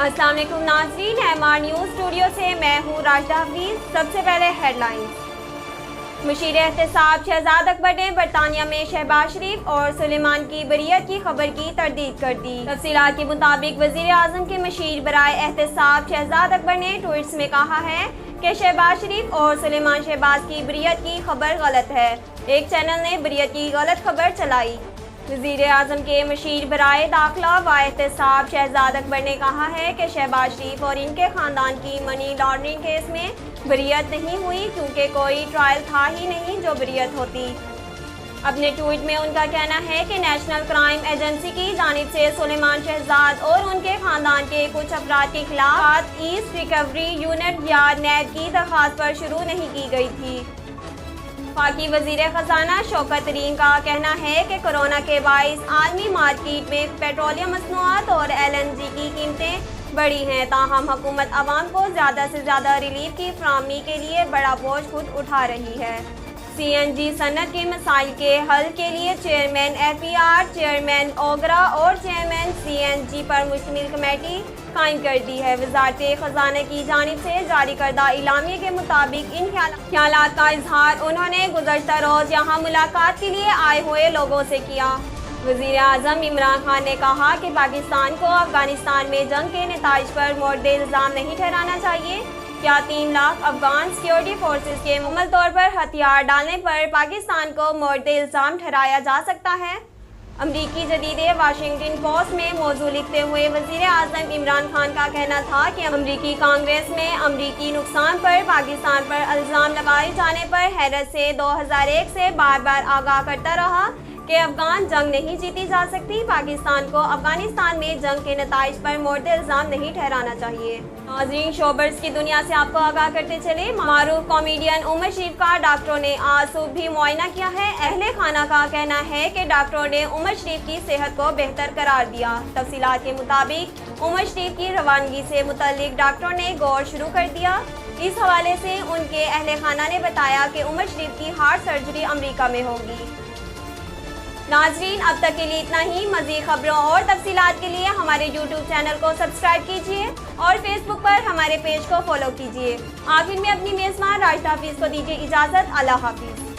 अस्सलाम वालेकुम नाज़रीन, MR न्यूज़ स्टूडियो से मैं हूँ राशिदा हफीज। सबसे पहले हेडलाइंस। मुशीर एहतसाब शहजाद अकबर ने बरतानिया में शहबाज शरीफ और सुलेमान की बरियत की खबर की तरदीद कर दी। तफसीलात के मुताबिक वज़ीर आज़म के मुशीर बराए एहतसाब शहजाद अकबर ने ट्वीट्स में कहा है कि शहबाज शरीफ और सुलेमान शहबाज की बरियत की खबर गलत है। एक चैनल ने बरियत की गलत खबर चलाई। वज़ीर आज़म के मुशीर बराए दाखिला व एहतसाब शहजाद अकबर ने कहा है कि शहबाज शरीफ और इनके ख़ानदान की मनी लॉन्ड्रिंग केस में बरियत नहीं हुई, क्योंकि कोई ट्रायल था ही नहीं जो बरियत होती। अपने ट्वीट में उनका कहना है कि नेशनल क्राइम एजेंसी की जानिब से सुलेमान शहजाद और उनके ख़ानदान के कुछ अफराद के खिलाफ ईस्ट रिकवरी यूनिट या नैब की दरख्वास्त पर शुरू नहीं की गई थी। पाकी वज़ीर ख़जाना शौकत तरीन का कहना है कि कोरोना के बाइस आलमी मार्केट में पेट्रोलियम मसनूआत और LNG की कीमतें बढ़ी हैं, ताहम हुकूमत आवाम को ज़्यादा से ज़्यादा रिलीफ की फराहमी के लिए बड़ा बोझ खुद उठा रही है। CNG सनत के मसाइल के हल के लिए चेयरमैन FER, चेयरमैन ओगरा और चेयरमैन CNG पर मुश्तमिल कमेटी कायम कर दी है। वज़ारत ख़जाना की जानिब से जारी करदा इलामिया के मुताबिक इन ख्यालात का इजहार उन्होंने गुज़श्ता रोज़ यहाँ मुलाकात के लिए आए हुए लोगों से किया। वज़ीर आज़म इमरान खान ने कहा कि पाकिस्तान को अफगानिस्तान में जंग के नताइज पर मोर्द इल्ज़ाम नहीं ठहराना चाहिए। क्या 3 लाख अफगान सिक्योरिटी फोर्सेस के मुकम्मल तौर पर हथियार डालने पर पाकिस्तान को मोर्द इल्ज़ाम ठहराया जा सकता है? अमरीकी जदीदे वाशिंगटन पोस्ट में मौजू लिखते हुए वज़ीर आज़म इमरान खान का कहना था कि अमरीकी कांग्रेस में अमरीकी नुकसान पर पाकिस्तान पर इल्ज़ाम लगाए जाने पर हैरत से 2001 से बार बार आगाह करता रहा कि अफगान जंग नहीं जीती जा सकती। पाकिस्तान को अफगानिस्तान में जंग के नताइज पर मोर्द इल्ज़ाम नहीं ठहराना चाहिए। नाज़रीन, शोबर्स की दुनिया से आपको आगाह करते चले। मारूफ कॉमेडियन उमर शरीफ का डॉक्टरों ने आज सुबह भी मुआयना किया है। अहले खाना का कहना है कि डॉक्टरों ने उमर शरीफ की सेहत को बेहतर करार दिया। तफसीलात के मुताबिक उमर शरीफ की रवानगी से मुतल्लिक डॉक्टरों ने गौर शुरू कर दिया। इस हवाले से उनके अहले खाना ने बताया कि उमर शरीफ की हार्ट सर्जरी अमरीका में होगी। नाज़रीन, अब तक के लिए इतना ही। मज़ीद खबरों और तफसीलात के लिए हमारे YouTube चैनल को सब्सक्राइब कीजिए और फेसबुक पर हमारे पेज को फॉलो कीजिए। आखिर में अपनी मेज़बान राशिदा हफीज को दीजिए इजाज़त। अल्लाह हाफिज़।